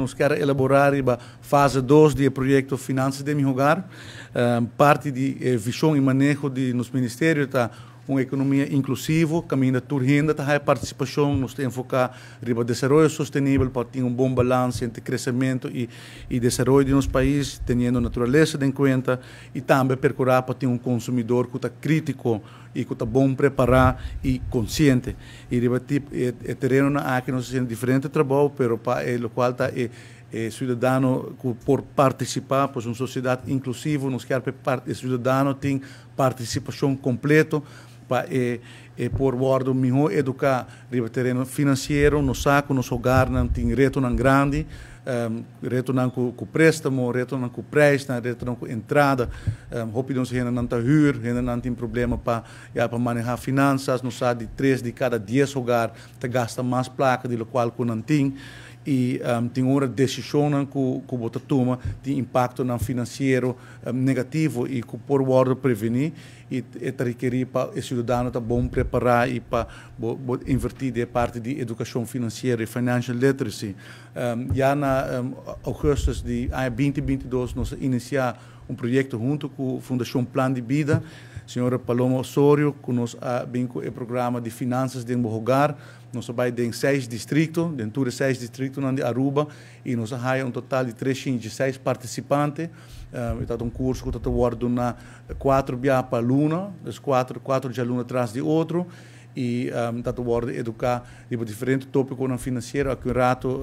nos quer elaborar a fase 2 do projeto Finanças de Meu Hogar. Parte de visão e manejo de nos ministérios está uma economia inclusiva, caminho da renda, a participação, nos tem focar no desenvolvimento sustentável para ter bom balanço entre crescimento e desenvolvimento de nosso país, tendo natureza em conta e também procurar para ter consumidor que está crítico e que está bom preparado e consciente. E é terreno na que nós temos diferente trabalho, mas para o qual está cidadão por participar, pois uma sociedade inclusiva, nos quer que o cidadão tem participação completa para por bordo melhor educar o terreno financeiro, no saco, nos hogar, não tem retorno grande, retorno com préstamo, retorno com préstamo, retorno com entrada, rápido se ainda não está huur, ainda não tem problema para manejar finanças, nos sabe de 3 de cada 10 hogar, gasta mais placa do qual não tem. E tem uma decisão que você toma, tem impacto no financeiro negativo e que por bordo prevenir e requerir para o cidadão estar bom preparar e para invertir de parte de educação financeira e financial literacy. Já na agosto de 2022 nós iniciamos um projeto junto com a Fundação Plan de Vida, a senhora Paloma Osorio, que nos vem com o programa de finanças de meu hogar. Nós vamos em 6 distritos, dentro de 6 distritos de Aruba, e nós temos um total de 306 participantes. Está um curso que está guardando na 4 para alunos, os 4 de alunos atrás de outro, e está guardando educar sobre diferentes tópicos no financeiro. Aqui um rato,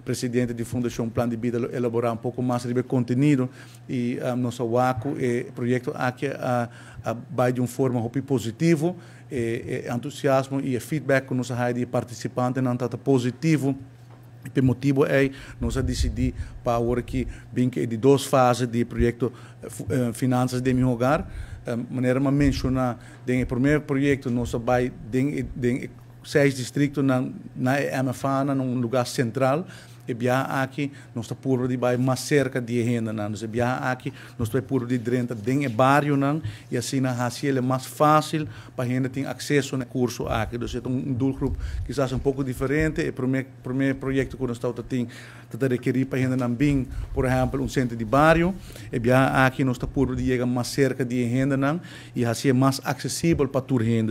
presidente da Fundação Plan de Vida elaborar um pouco mais sobre conteúdo, e nosso WACO, projeto aqui vai de uma forma muito positiva, entusiasmo e feedback que nós temos de participantes não está positivo. O motivo é nós decidir para agora que bem que de 2 fases do projeto Finanças de Meu Hogar. Maneira de mencionar, no primeiro projeto nós vai em 6 distritos na Amazônia, num lugar central. E bia aqui nós está por de vai mais cerca de renda, nós e bia aqui nós está por de dentro de bairro não, e assim na é mais fácil para a gente ter acesso ao curso aqui. Então é um grupo quizás um pouco diferente. O primeiro projeto que nós está tem está requerir para a gente não bem, por exemplo, um centro de bairro. E bia aqui nós está por de chegar mais cerca de renda não, e assim é mais acessível para toda renda.